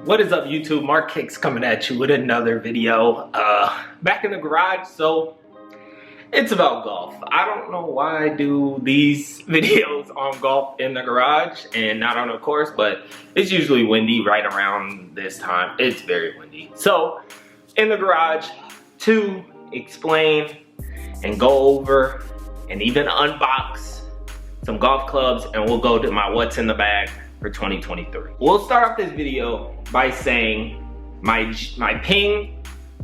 What is up, YouTube? Mark Hicks coming at you with another video. Back in the garage, so it's about golf. I don't know why I do these videos on golf in the garage and not on the course, but it's usually windy right around this time. It's very windy. So in the garage to explain and go over and even unbox some golf clubs, and we'll go to my what's in the bag for 2023. We'll start off this video by saying my Ping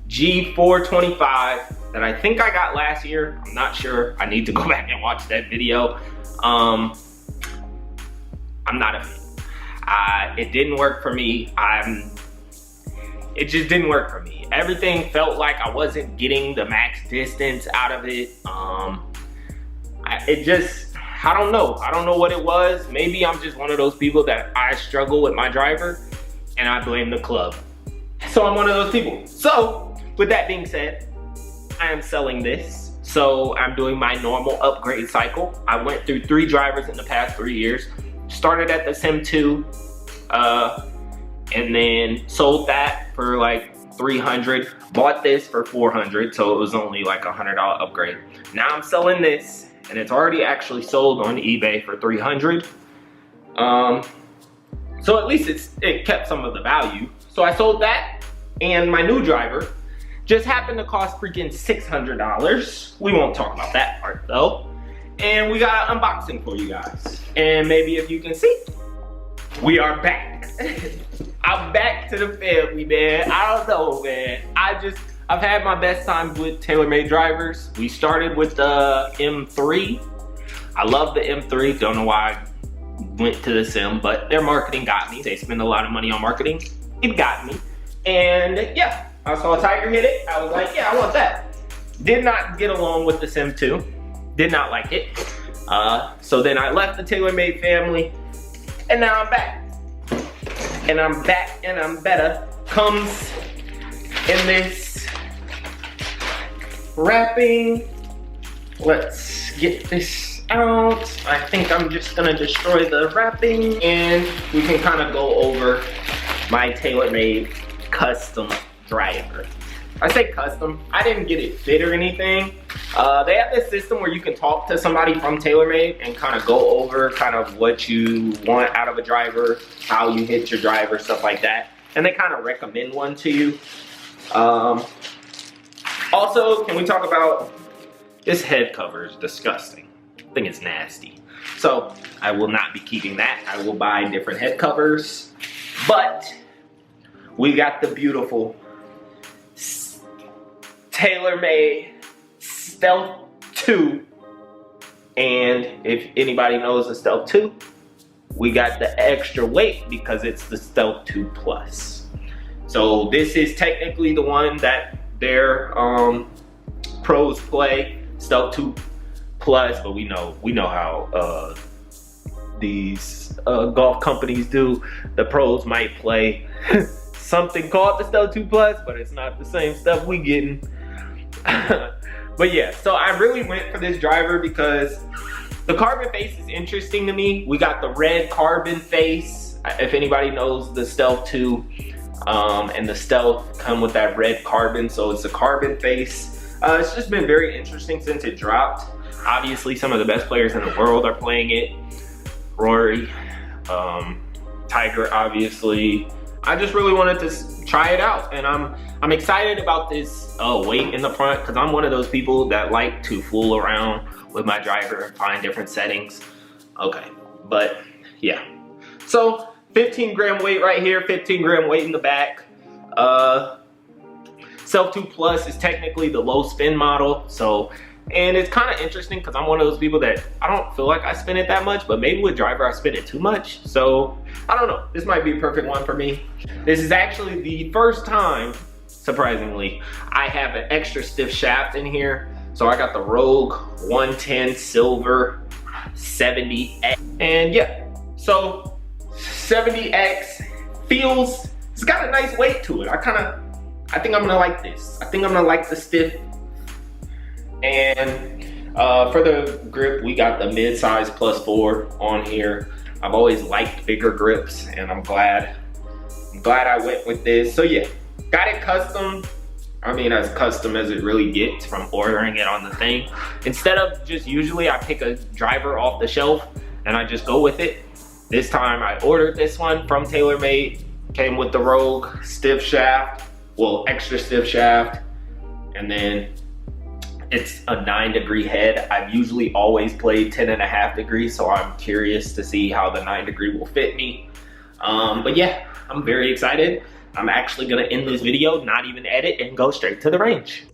G425 that I think I got last year. I'm not sure. I need to go back and watch that video. I'm not a fan. It didn't work for me. It just didn't work for me. Everything felt like I wasn't getting the max distance out of it. I don't know. I don't know what it was. Maybe I'm just one of those people that I struggle with my driver and I blame the club. So I'm one of those people. So with that being said, I am selling this. So I'm doing my normal upgrade cycle. I went through 3 drivers in the past 3 years. Started at the Sim 2 and then sold that for like $300. Bought this for $400, so it was only like a $100 upgrade. Now I'm selling this, and it's already actually sold on eBay for $300. So at least it kept some of the value. So I sold that, and my new driver just happened to cost freaking $600. We won't talk about that part though. And we got an unboxing for you guys. And maybe if you can see, we are back. I'm back to the family, man. I don't know, man. I've had my best time with TaylorMade drivers. We started with the M3. I love the M3. Don't know why I went to the Sim, but their marketing got me. They spend a lot of money on marketing. It got me. And yeah, I saw Tiger hit it. I was like, yeah, I want that. Did not get along with the Sim 2. Did not like it. So then I left the TaylorMade family, and now I'm back. And I'm back and I'm better. Comes in this wrapping. Let's get this out. I think I'm just gonna destroy the wrapping, and we can kind of go over my TaylorMade custom driver. I say custom, I didn't get it fit or anything. They have this system where you can talk to somebody from TaylorMade and kind of go over kind of what you want out of a driver, how you hit your driver, stuff like that. And they kind of recommend one to you. Also, can we talk about this head cover? Is disgusting. I think it's nasty. So I will not be keeping that. I will buy different head covers. But we got the beautiful TaylorMade Stealth 2. And if anybody knows the Stealth 2, we got the extra weight because it's the Stealth 2 Plus. So this is technically the one that their pros play, Stealth 2 Plus, but we know how these golf companies do. The pros might play something called the Stealth 2 Plus, but it's not the same stuff we getting. But yeah, so I really went for this driver because the carbon face is interesting to me. We got the red carbon face. If anybody knows the Stealth 2 and the Stealth come with that red carbon, so it's a carbon face. It's just been very interesting since it dropped. Obviously, some of the best players in the world are playing it. Rory, Tiger, obviously. I just really wanted to try it out, and I'm excited about this weight in the front because I'm one of those people that like to fool around with my driver and find different settings. Okay, but yeah. So 15 gram weight right here, 15 gram weight in the back. Stealth 2 Plus is technically the low spin model, so. And it's kind of interesting because I'm one of those people that I don't feel like I spin it that much, but maybe with driver I spin it too much. So I don't know, this might be a perfect one for me. This is actually the first time, surprisingly, I have an extra stiff shaft in here. So I got the Rogue 110 Silver 70X. And yeah, so 70X feels, it's got a nice weight to it. I think I'm gonna like this. I think I'm gonna like the stiff. And for the grip, we got the mid-size +4 on here. I've always liked bigger grips, and I'm glad I'm glad I went with this. So yeah, got it custom. I mean, as custom as it really gets from ordering it on the thing. Instead of just usually I pick a driver off the shelf and I just go with it. This time I ordered this one from TaylorMade. Came with the Rogue stiff shaft, well, extra stiff shaft. And then it's a 9-degree head. I've usually always played 10.5 degrees, so I'm curious to see how the 9-degree will fit me. But yeah, I'm very excited. I'm actually gonna end this video, not even edit, and go straight to the range.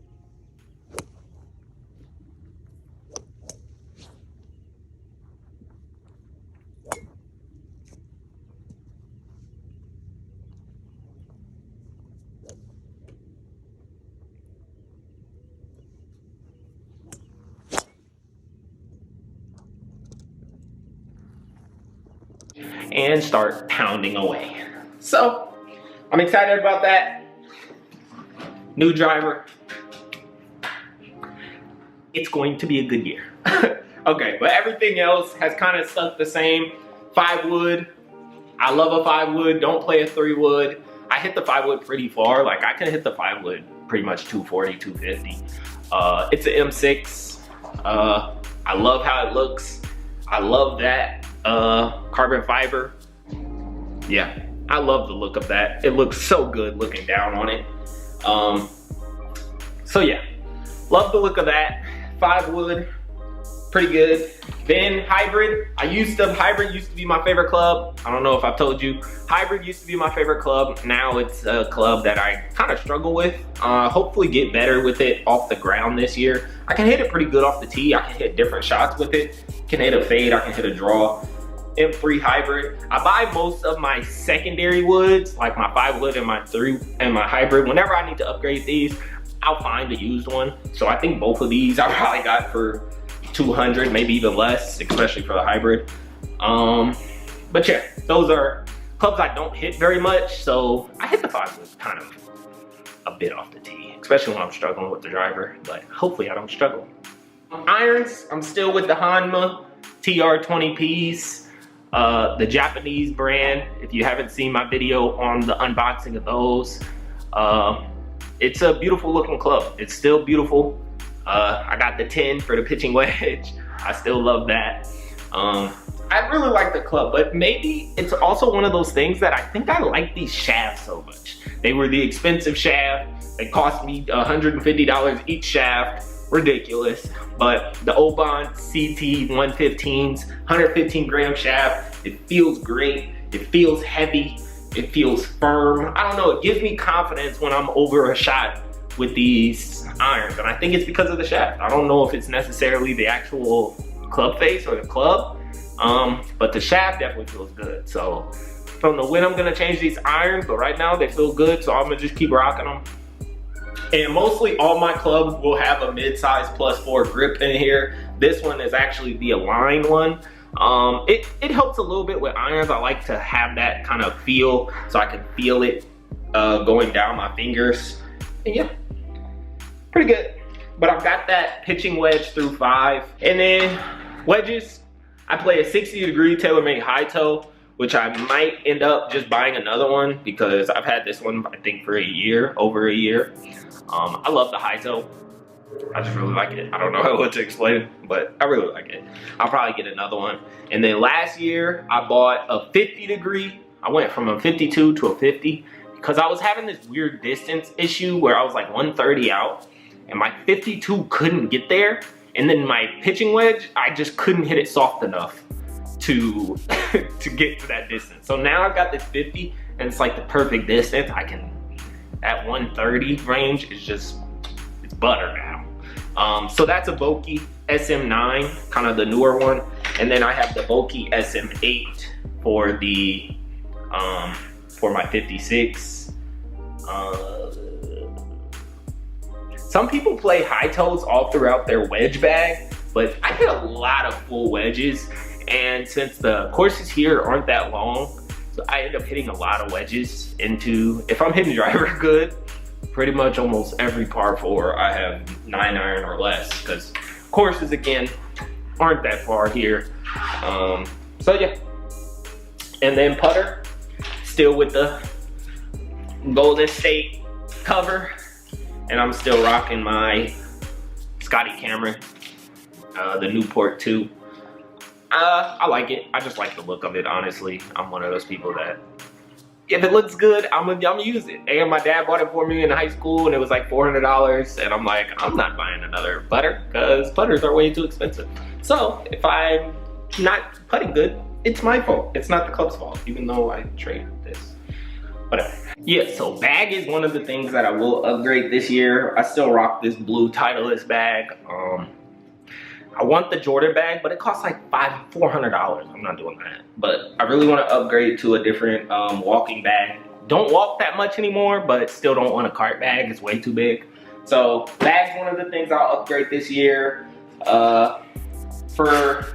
And start pounding away. So, I'm excited about that. New driver. It's going to be a good year. Okay, but everything else has kind of stuck the same. 5-wood. I love a 5-wood. Don't play a 3-wood. I hit the 5-wood pretty far. Like, I can hit the 5-wood pretty much 240, 250. It's an M6. I love how it looks. I love that carbon fiber. Yeah, I love the look of that. It looks so good looking down on it. So yeah, love the look of that. 5-wood, pretty good. Then hybrid. Hybrid used to be my favorite club. I don't know if I've told you. Hybrid used to be my favorite club. Now it's a club that I kind of struggle with. Hopefully get better with it off the ground this year. I can hit it pretty good off the tee. I can hit different shots with it. Can hit a fade, I can hit a draw. M3 hybrid. I buy most of my secondary woods, like my 5-wood and my 3 and my hybrid. Whenever I need to upgrade these, I'll find a used one. So I think both of these I probably got for 200, maybe even less, especially for the hybrid. But yeah, those are clubs I don't hit very much. So I hit the 5-wood kind of a bit off the tee, especially when I'm struggling with the driver, but hopefully I don't struggle. Irons, I'm still with the Hanma TR20Ps, the Japanese brand. If you haven't seen my video on the unboxing of those, it's a beautiful looking club. It's still beautiful. I got the 10 for the pitching wedge. I still love that. I really like the club, but maybe it's also one of those things that I think I like these shafts so much. They were the expensive shaft. They cost me $150 each shaft. Ridiculous. But the Oban CT 115s, 115 gram shaft, it feels great. It feels heavy. It feels firm. I don't know, it gives me confidence when I'm over a shot with these irons. And I think it's because of the shaft. I don't know if it's necessarily the actual club face or the club, but the shaft definitely feels good. So I don't know when I'm gonna change these irons, but right now they feel good, so I'm gonna just keep rocking them. And mostly all my clubs will have a mid-size +4 grip in here. This one is actually the Align one. It helps a little bit with irons. I like to have that kind of feel so I can feel it going down my fingers. And yeah, pretty good. But I've got that pitching wedge through 5. And then wedges, I play a 60-degree TaylorMade high toe, which I might end up just buying another one because I've had this one, I think, for a year, over a year. I love the high toe. I just really like it. I don't know what to explain, but I really like it. I'll probably get another one. And then last year, I bought a 50-degree. I went from a 52 to a 50 because I was having this weird distance issue where I was like 130 out and my 52 couldn't get there. And then my pitching wedge, I just couldn't hit it soft enough to get to that distance. So now I've got this 50 and it's like the perfect distance. I can, at 130 range, it's butter now. So that's a Vokey SM9, kind of the newer one. And then I have the Vokey SM8 for the, for my 56. Some people play high toes all throughout their wedge bag, but I hit a lot of full wedges. And since the courses here aren't that long, so I end up hitting a lot of wedges into, if I'm hitting driver good, pretty much almost every par 4 I have 9 iron or less, because courses again aren't that far here. So yeah. And then putter, still with the Golden State cover, and I'm still rocking my Scotty Cameron, the Newport 2. I like it. I just like the look of it, honestly. I'm one of those people that, if it looks good, I'm gonna use it. And my dad bought it for me in high school, and it was like $400. And I'm like, I'm not buying another putter because putters are way too expensive. So if I'm not putting good, it's my fault. It's not the club's fault, even though I trade this. Whatever. Yeah, so bag is one of the things that I will upgrade this year. I still rock this blue Titleist bag. I want the Jordan bag, but it costs like $400. I'm not doing that. But I really want to upgrade to a different walking bag. Don't walk that much anymore, but still don't want a cart bag. It's way too big. So bag's one of the things I'll upgrade this year. For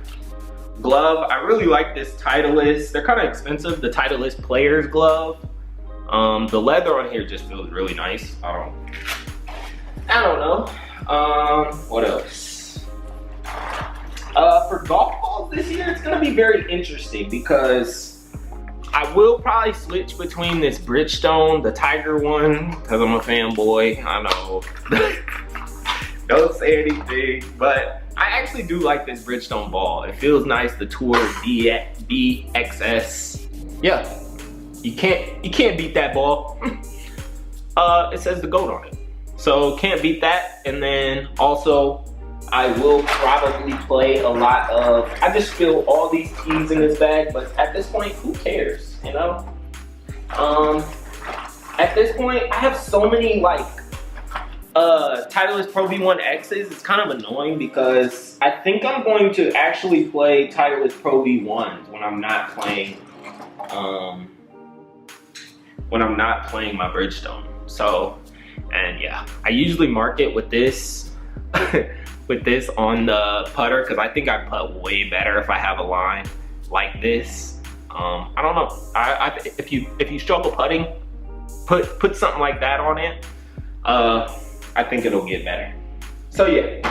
glove, I really like this Titleist. They're kind of expensive, the Titleist Players glove. The leather on here just feels really nice. I don't know. What else? For golf balls this year, it's gonna be very interesting because I will probably switch between this Bridgestone, the Tiger one, because I'm a fanboy. I know. Don't say anything, but I actually do like this Bridgestone ball. It feels nice. The Tour BXS. Yeah, you can't beat that ball. It says the GOAT on it, so can't beat that. And then also, I will probably play a lot of, I just feel all these keys in this bag, but at this point, who cares, you know? At this point, I have so many like Titleist Pro V1 X's. It's kind of annoying because I think I'm going to actually play Titleist Pro V1s when I'm not playing my Bridgestone. So, and yeah, I usually mark it with this with this on the putter because I think I putt way better if I have a line like this. I don't know. If you struggle putting, put something like that on it. I think it'll get better. So yeah,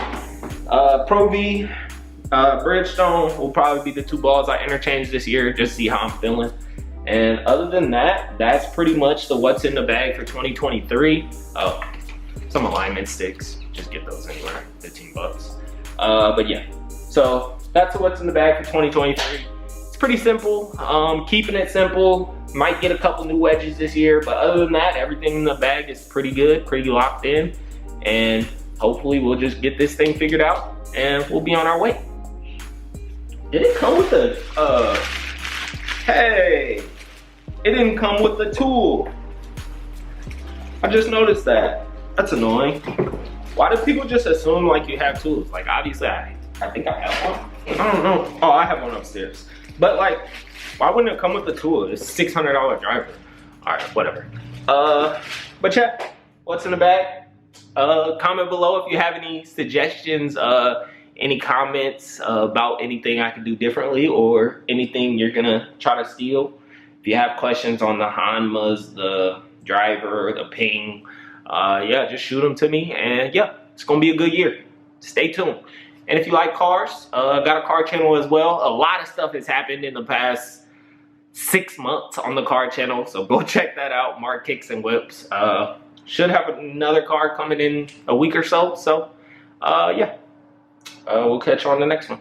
Pro V, Bridgestone will probably be the two balls I interchange this year. Just see how I'm feeling. And other than that, that's pretty much the what's in the bag for 2023. Oh, some alignment sticks. Just get those anywhere, 15 bucks. But yeah, so that's what's in the bag for 2023. It's pretty simple, keeping it simple. Might get a couple new wedges this year, but other than that, everything in the bag is pretty good, pretty locked in. And hopefully we'll just get this thing figured out and we'll be on our way. Did it come with a, hey, it didn't come with the tool. I just noticed that. That's annoying. Why do people just assume like you have tools? Like obviously I think I have one. I don't know. Oh, I have one upstairs. But like, why wouldn't it come with the tool? It's a $600 driver. All right, whatever. But yeah, what's in the bag? Comment below if you have any suggestions, any comments about anything I can do differently or anything you're gonna try to steal. If you have questions on the Hanmas, the driver, the Ping, yeah, just shoot them to me, and yeah, it's gonna be a good year. Stay tuned. And if you like cars, got a car channel as well. A lot of stuff has happened in the past 6 months on the car channel, so go check that out. Mark Kicks and Whips. Should have another car coming in a week or so. So yeah, we'll catch you on the next one.